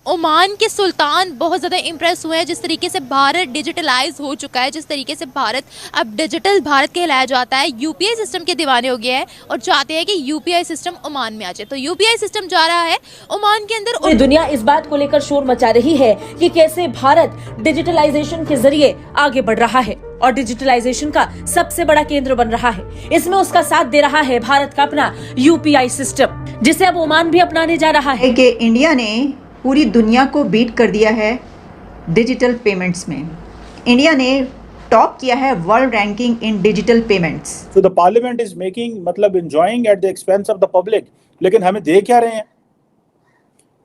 Oman के सुल्तान बहुत ज़्यादा इम्प्रेस हुए हैं जिस तरीके से भारत डिजिटलाइज हो चुका है, जिस तरीके से भारत अब डिजिटल भारत कहलाया जाता है। यूपीआई सिस्टम के दीवाने हो गए हैं और चाहते हैं कि यूपीआई सिस्टम ओमान में आ जाए। तो यूपीआई सिस्टम जा रहा है ओमान के अंदर। पूरी दुनिया इस बात को लेकर शोर मचा रही है कि कैसे भारत डिजिटलाइजेशन के जरिए आगे बढ़ रहा है और डिजिटलाइजेशन का सबसे बड़ा केंद्र बन रहा है। इसमें उसका साथ दे रहा है भारत का अपना यूपीआई सिस्टम, जिसे अब ओमान भी अपनाने जा रहा है। कि इंडिया ने पूरी दुनिया को बीट कर दिया है डिजिटल पेमेंट्स में। इंडिया ने टॉप किया है वर्ल्ड रैंकिंग इन डिजिटल पेमेंट्स। तो द पार्लियामेंट इज मेकिंग मतलब enjoying at the expense of the public. लेकिन हमें दे क्या रहे हैं?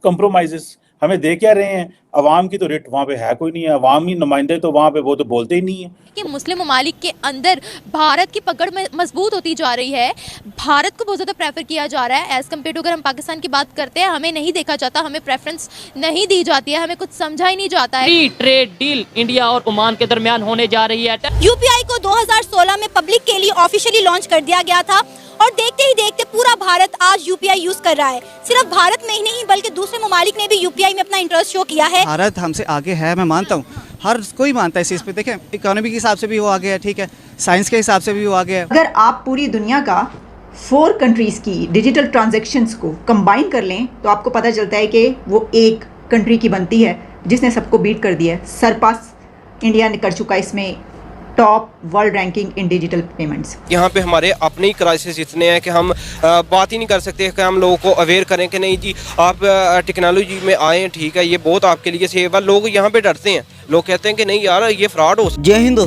कंप्रोमाइजेस हमें दे क्या रहे हैं? अवाम की तो रेट वहाँ पे है कोई नहीं है। अवामी नुमाइंदे तो वहाँ पे वो तो बोलते ही नहीं है कि मुस्लिम ममालिक के अंदर भारत की पकड़ में मजबूत होती जा रही है। भारत को बहुत ज़्यादा प्रेफर किया जा रहा है एज़ कम्पेयर टू। अगर हम पाकिस्तान की बात करते हैं, हमें नहीं देखा जाता, हमें प्रेफरेंस नहीं दी जाती है, हमें कुछ समझा ही नहीं जाता है। फ्री ट्रेड डील इंडिया और ओमान के दरमियान होने जा रही है। यूपीआई को 2016 में पब्लिक के लिए ऑफिशियली लॉन्च कर दिया गया था और देखते ही देखते पूरा भारत आज यूपीआई यूज कर रहा है। सिर्फ भारत में ही नहीं बल्कि दूसरे ममालिक ने भी यूपीआई में अपना इंटरेस्ट शो किया है। भारत हमसे आगे है, मैं मानता हूँ, हर कोई मानता है इस चीज़ पे। देखें, इकोनॉमी के हिसाब से भी वो आगे है, ठीक है, साइंस के हिसाब से भी वो आगे है। अगर आप पूरी दुनिया का 4 कंट्रीज की डिजिटल ट्रांजैक्शंस को कंबाइन कर लें तो आपको पता चलता है कि वो एक कंट्री की बनती है जिसने सबको बीट कर दिया है। सरपास इंडिया ने कर चुका है इसमें टॉप वर्ल्ड रैंकिंग इन डिजिटल पेमेंट्स। यहाँ पे हमारे अपने ही क्राइसिस इतने हैं कि हम बात ही नहीं कर सकते कि हम लोगों को अवेयर करें कि नहीं जी आप टेक्नोलॉजी में आए, ठीक है, ये बहुत आपके लिए सेफ है। लोग यहाँ पे डरते हैं, लोग कहते हैं कि नहीं यार ये फ्रॉड हो। जय हिंद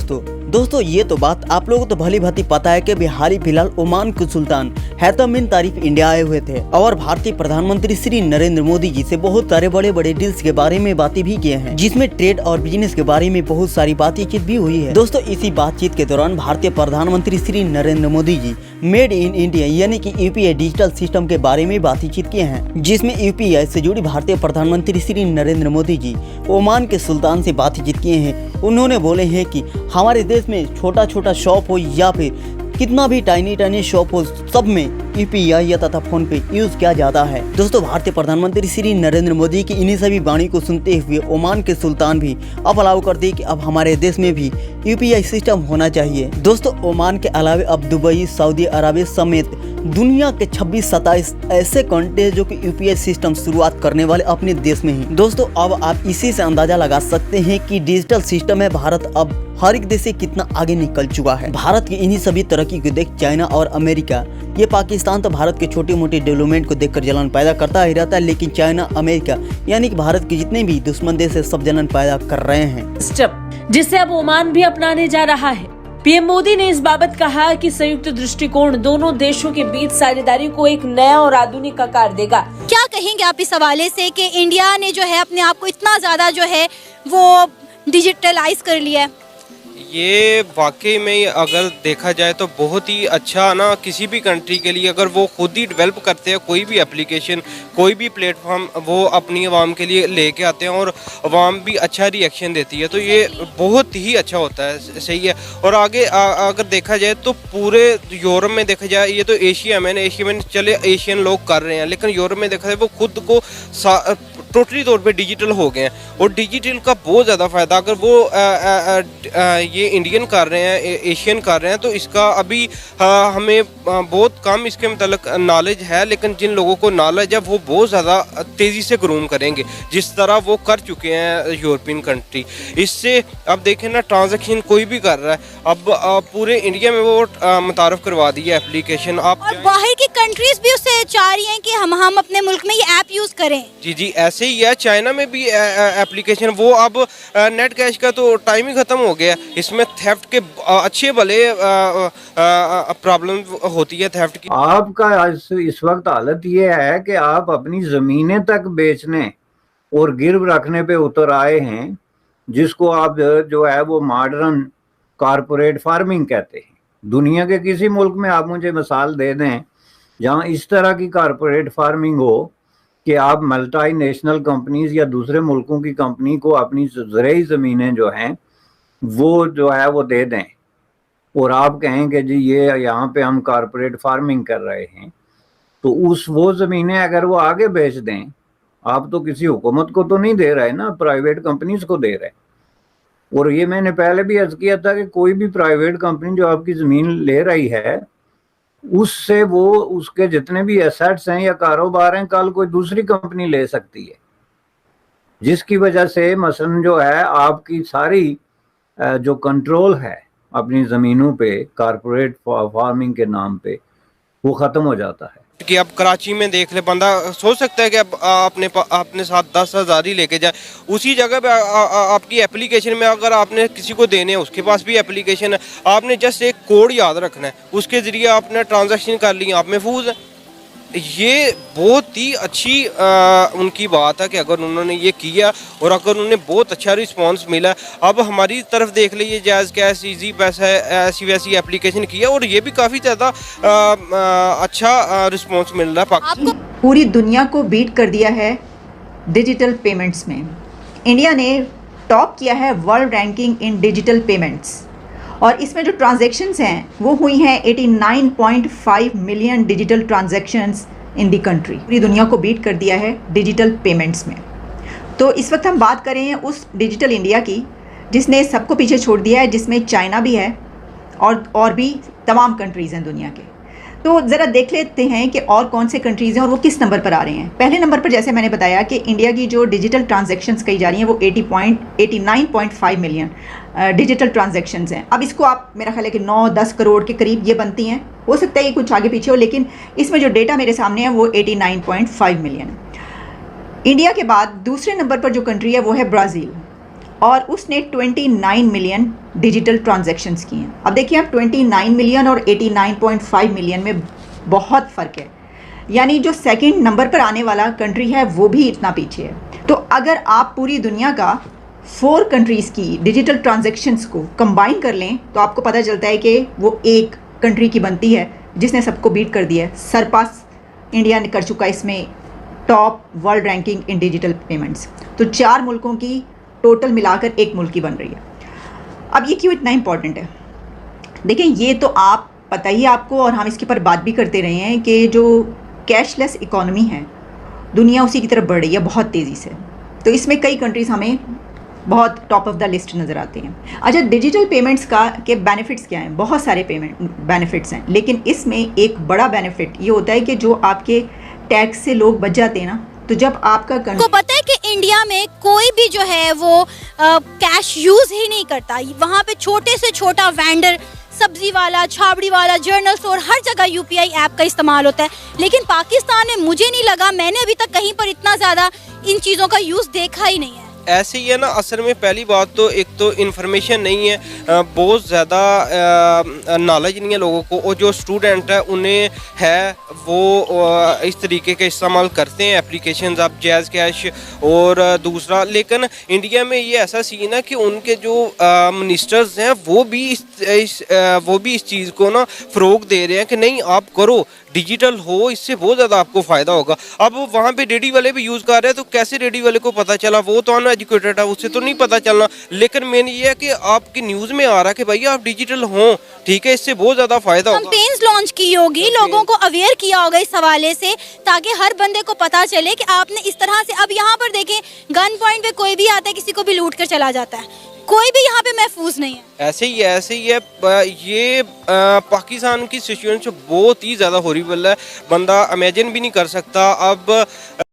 दोस्तों, ये तो बात आप लोगों को तो भली भांति पता है कि हाल ही फिलहाल ओमान के सुल्तान हैतम बिन तारिक इंडिया आए हुए थे और भारतीय प्रधानमंत्री श्री नरेंद्र मोदी जी से बहुत सारे बड़े बड़े डील्स के बारे में बातें भी किए हैं, जिसमें ट्रेड और बिजनेस के बारे में बहुत सारी बातचीत भी हुई है। दोस्तों, इसी बातचीत के दौरान भारतीय प्रधानमंत्री Shri Narendra Modi ji made in India यानी कि यूपीआई डिजिटल सिस्टम के बारे में बातचीत किए हैं, जिसमें यूपीआई से जुड़ी भारतीय प्रधानमंत्री श्री नरेंद्र मोदी जी ओमान के सुल्तान से बातचीत किए हैं। उन्होंने बोले हैं कि हमारे देश में छोटा छोटा शॉप हो या फिर कितना भी टाइनी शॉप हो, सब में यूपीआई या तथा फोन पे यूज किया जाता है। दोस्तों, भारतीय प्रधानमंत्री श्री नरेंद्र मोदी की इन्हीं सभी वाणी को सुनते हुए ओमान के सुल्तान भी अब अलाउ कर दिए कि अब हमारे देश में भी यूपीआई सिस्टम होना चाहिए। दोस्तों, ओमान के अलावा अब दुबई, सऊदी अरबिया समेत दुनिया के 26-27 ऐसे कंट्री है जो कि यूपीआई सिस्टम शुरुआत करने वाले अपने देश में ही। दोस्तों, अब आप इसी से अंदाजा लगा सकते हैं कि डिजिटल सिस्टम में भारत अब हर एक देश से कितना आगे निकल चुका है। भारत की इन्हीं सभी तरक्की को देख चाइना और अमेरिका, ये पाकिस्तान तो भारत के छोटे मोटे डेवलपमेंट को देखकर जलन पैदा करता ही रहता है, लेकिन चाइना, अमेरिका यानी कि भारत के जितने भी दुश्मन देश है सब जलन पैदा कर रहे हैं। स्टेप जिसे अब ओमान भी अपनाने जा रहा है। पीएम मोदी ने इस बाबत कहा कि संयुक्त दृष्टिकोण दोनों देशों के बीच साझेदारी को एक नया और आधुनिक आकार देगा। क्या कहेंगे आप इस हवाले से कि इंडिया ने जो है अपने आप को इतना ज्यादा जो है वो डिजिटलाइज कर लिया है? ये वाकई में अगर देखा जाए तो बहुत ही अच्छा ना किसी भी कंट्री के लिए, अगर वो खुद ही डेवलप करते हैं कोई भी एप्लीकेशन, कोई भी प्लेटफॉर्म वो अपनी आवाम के लिए लेके आते हैं और आवाम भी अच्छा रिएक्शन देती है, तो ये बहुत ही अच्छा होता है, सही है। और आगे अगर देखा जाए तो पूरे यूरोप में देखा जाए, ये तो एशिया में चले एशियन लोग कर रहे हैं, लेकिन यूरोप में देखा जाए वो खुद को टोटली तौर पे डिजिटल हो गए हैं और डिजिटल का बहुत ज़्यादा फ़ायदा अगर वो ये इंडियन कर रहे हैं, एशियन कर रहे हैं, तो इसका अभी हमें बहुत कम इसके मतलब नॉलेज है, लेकिन जिन लोगों को नॉलेज है वो बहुत ज़्यादा तेज़ी से ग्रूम करेंगे जिस तरह वो कर चुके हैं यूरोपियन कंट्री। इससे अब देखें ना, ट्रांजैक्शन कोई भी कर रहा है, अब पूरे इंडिया में वो मुतारफ़ करवा दी है एप्लीकेशन। आप और बाहर की कंट्रीज भी उससे चाह रही हैं कि हम अपने मुल्क में ये ऐप यूज़ करें। जी ऐसे ही है। चाइना में भी एप्लीकेशन वो अब नेट कैश का तो टाइम ही ख़त्म हो गया, इसमें थेफ्ट के अच्छे भले प्रॉब्लम होती है थेफ्ट की। आपका इस वक्त हालत ये है कि आप अपनी ज़मीनें तक बेचने और गिरव रखने पे उतर आए हैं, जिसको आप जो है वो मॉडर्न कारपोरेट फार्मिंग कहते हैं। दुनिया के किसी मुल्क में आप मुझे मिसाल दे दें जहाँ इस तरह की कारपोरेट फार्मिंग हो कि आप मल्टी नेशनल कंपनीज या दूसरे मुल्कों की कंपनी को अपनी ज़रूरी ज़मीनें जो हैं वो जो है वो दे दें और आप कहें कि जी ये यहाँ पे हम कारपोरेट फार्मिंग कर रहे हैं, तो वो ज़मीनें अगर वो आगे बेच दें आप तो किसी हुकूमत को तो नहीं दे रहे ना, प्राइवेट कंपनीज को दे रहे। और ये मैंने पहले भी अर्ज किया था कि कोई भी प्राइवेट कंपनी जो आपकी ज़मीन ले रही है, उससे वो उसके जितने भी एसेट्स हैं या कारोबार हैं, कल कोई दूसरी कंपनी ले सकती है, जिसकी वजह से मसलन जो है आपकी सारी जो कंट्रोल है अपनी ज़मीनों पे कारपोरेट फार्मिंग के नाम पे, वो ख़त्म हो जाता है। कि अब कराची में देख ले, बंदा सोच सकता है कि अब अपने साथ 10,000 ही लेके जाए, उसी जगह पे आपकी एप्लीकेशन में अगर आपने किसी को देने हैं, उसके पास भी एप्लीकेशन है, आपने जस्ट एक कोड याद रखना है, उसके ज़रिए आपने ट्रांजैक्शन कर ली, आप महफूज है। ये बहुत ही अच्छी उनकी बात है कि अगर उन्होंने ये किया और अगर उन्हें बहुत अच्छा रिस्पांस मिला। अब हमारी तरफ देख लीजिए, जैज़ कैश, इजी पैसा, ऐसी वैसी एप्लीकेशन किया और ये भी काफ़ी ज़्यादा अच्छा रिस्पांस मिल रहा है। आपको पूरी दुनिया को बीट कर दिया है डिजिटल पेमेंट्स में। इंडिया ने टॉप किया है वर्ल्ड रैंकिंग इन डिजिटल पेमेंट्स, और इसमें जो ट्रांजैक्शंस हैं वो हुई हैं 89.5 मिलियन डिजिटल ट्रांजैक्शंस इन दी कंट्री। पूरी दुनिया को बीट कर दिया है डिजिटल पेमेंट्स में। तो इस वक्त हम बात कर रहे हैं उस डिजिटल इंडिया की जिसने सबको पीछे छोड़ दिया है, जिसमें चाइना भी है और भी तमाम कंट्रीज़ हैं दुनिया के। तो ज़रा देख लेते हैं कि और कौन से कंट्रीज़ हैं और वो किस नंबर पर आ रहे हैं। पहले नंबर पर जैसे मैंने बताया कि इंडिया की जो डिजिटल ट्रांजैक्शंस कही जा रही हैं वो 89.5 मिलियन डिजिटल ट्रांजैक्शंस हैं। अब इसको आप, मेरा ख्याल है कि 9-10 करोड़ के करीब ये बनती हैं, हो सकता है ये कुछ आगे पीछे हो, लेकिन इसमें जो डेटा मेरे सामने है वो 89.5 मिलियन है। इंडिया के बाद दूसरे नंबर पर जो कंट्री है वो है ब्राज़ील, और उसने 29 मिलियन डिजिटल ट्रांजैक्शंस की हैं। अब देखिए आप 29 मिलियन और 89.5 मिलियन में बहुत फ़र्क है, यानी जो सेकंड नंबर पर आने वाला कंट्री है वो भी इतना पीछे है। तो अगर आप पूरी दुनिया का 4 कंट्रीज़ की डिजिटल ट्रांजैक्शंस को कंबाइन कर लें तो आपको पता चलता है कि वो एक कंट्री की बनती है जिसने सबको बीट कर दिया है। सरपास इंडिया ने कर चुका है इसमें टॉप वर्ल्ड रैंकिंग इन डिजिटल पेमेंट्स। तो 4 मुल्कों की टोटल मिलाकर एक मुल्क की बन रही है। अब ये क्यों इतना इम्पॉर्टेंट है? देखिए, ये तो आप पता ही आपको, और हम इसके ऊपर बात भी करते रहे हैं कि जो कैशलेस इकॉनमी है दुनिया उसी की तरफ बढ़ रही है बहुत तेज़ी से। तो इसमें कई कंट्रीज़ हमें बहुत टॉप ऑफ द लिस्ट नज़र आते हैं। अच्छा, डिजिटल पेमेंट्स के बेनिफिट्स क्या हैं? बहुत सारे बेनिफिट्स हैं, लेकिन इसमें एक बड़ा बेनिफिट ये होता है कि जो आपके टैक्स से लोग बच जाते हैं ना, तो जब आपका को पता है कि इंडिया में कोई भी जो है वो कैश यूज ही नहीं करता। वहाँ पे छोटे से छोटा वेंडर, सब्जी वाला, छाबड़ी वाला, जनरल स्टोर, हर जगह यूपीआई ऐप का इस्तेमाल होता है। लेकिन पाकिस्तान में मुझे नहीं लगा, मैंने अभी तक कहीं पर इतना ज़्यादा इन चीज़ों का यूज़ देखा ही नहीं है। ऐसे ही है ना, असल में पहली बात तो एक तो इन्फॉर्मेशन नहीं है, बहुत ज़्यादा नॉलेज नहीं है लोगों को, और जो स्टूडेंट है उन्हें है वो इस तरीके का इस्तेमाल करते हैं एप्लीकेशंस, आप जैज़ कैश और दूसरा। लेकिन इंडिया में ये ऐसा सीन है कि उनके जो मिनिस्टर्स हैं वो भी इस चीज़ को ना फ़रोग दे रहे हैं कि नहीं आप करो, डिजिटल हो, इससे बहुत ज़्यादा आपको फ़ायदा होगा। अब वहाँ पे रेडी वाले भी यूज़ कर रहे हैं, तो कैसे रेडी वाले को पता चला? वो तो अनएजुकेटेड है, उससे तो नहीं पता चलना। लेकिन मेन ये है कि आपकी न्यूज़ में आ रहा है कि भैया आप डिजिटल हो, ठीक है, इससे बहुत ज़्यादा फ़ायदा होगा। कैंपेन्स लॉन्च की होगी, लोगों को अवेयर किया होगा इस हवाले से, ताकि हर बंदे को पता चले कि आपने इस तरह से। अब यहाँ पर देखें, गन पॉइंट पे कोई भी आता है, किसी को भी लूट कर चला जाता है, कोई भी यहाँ पे महफूज नहीं है। ऐसे ही है। ये पाकिस्तान की सिचुएशन बहुत ही ज़्यादा हॉरिबल है, बंदा इमेजिन भी नहीं कर सकता। अब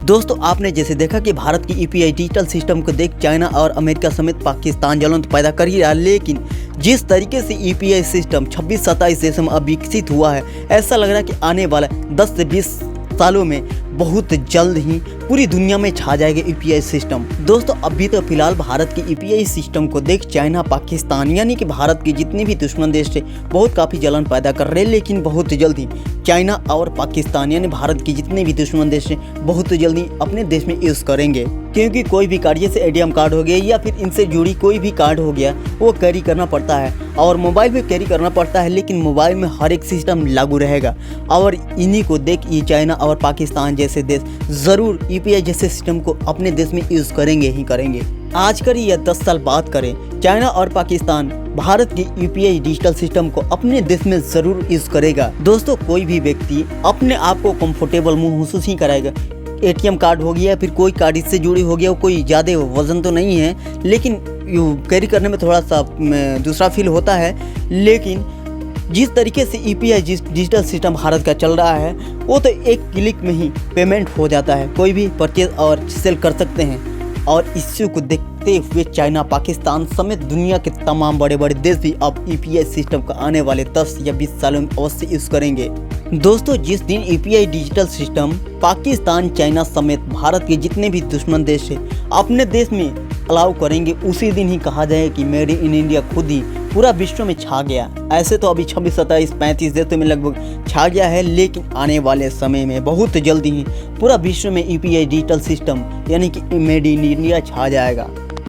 दोस्तों, आपने जैसे देखा कि भारत की ईपीआई डिजिटल सिस्टम को देख चाइना और अमेरिका समेत पाकिस्तान जलन तो पैदा कर ही रहा है, लेकिन जिस तरीके से ईपीआई सिस्टम 26-27 देशों में अब विकसित हुआ है, ऐसा लग रहा है कि आने वाले 10 से 20 सालों में बहुत जल्द ही पूरी दुनिया में छा जाएगा ईपीआई सिस्टम। दोस्तों, अभी तो फिलहाल भारत की ईपीआई सिस्टम को देख चाइना, पाकिस्तान यानी कि भारत के जितने भी दुश्मन देश थे बहुत काफ़ी जलन पैदा कर रहे हैं, लेकिन बहुत जल्द ही चाइना और पाकिस्तान यानी भारत के जितने भी दुश्मन देश हैं बहुत जल्दी अपने देश में यूज़ करेंगे, क्योंकि कोई भी कार्ड जैसे एटीएम कार्ड हो गया या फिर इनसे जुड़ी कोई भी कार्ड हो गया वो कैरी करना पड़ता है, और मोबाइल में कैरी करना पड़ता है, लेकिन मोबाइल में हर एक सिस्टम लागू रहेगा। और इन्हीं को देख ये चाइना और पाकिस्तान जैसे देश ज़रूर ईपीआई जैसे सिस्टम को अपने देश में यूज़ करेंगे ही करेंगे। आज करें या 10 साल बाद करें, चाइना और पाकिस्तान भारत की यूपीआई डिजिटल सिस्टम को अपने देश में जरूर यूज करेगा। दोस्तों, कोई भी व्यक्ति अपने आप को कंफर्टेबल महसूस ही कराएगा ATM कार्ड हो गया, फिर कोई कार्ड इससे जुड़ी हो गया, कोई ज़्यादा वजन तो नहीं है, लेकिन कैरी करने में थोड़ा सा दूसरा फील होता है। लेकिन जिस तरीके से EPI डिजिटल सिस्टम भारत का चल रहा है, वो तो एक क्लिक में ही पेमेंट हो जाता है, कोई भी परचेज और सेल कर सकते हैं। और इश्यू को देखते हुए चाइना, पाकिस्तान समेत दुनिया के तमाम बड़े बड़े देश भी अब EPI सिस्टम का आने वाले 10 या 20 सालों में अवश्य यूज़ करेंगे। दोस्तों, जिस दिन EPI digital system Pakistan, China समेत भारत के जितने भी दुश्मन देश है अपने देश में अलाउ करेंगे, उसी दिन ही कहा जाए कि मेड इन इंडिया खुद ही पूरा विश्व में छा गया। ऐसे तो अभी 26, 27, 35 देशों में लगभग छा गया है, लेकिन आने वाले समय में बहुत जल्दी ही पूरा विश्व में EPI डिजिटल सिस्टम यानी कि मेड इन इंडिया छा जाएगा।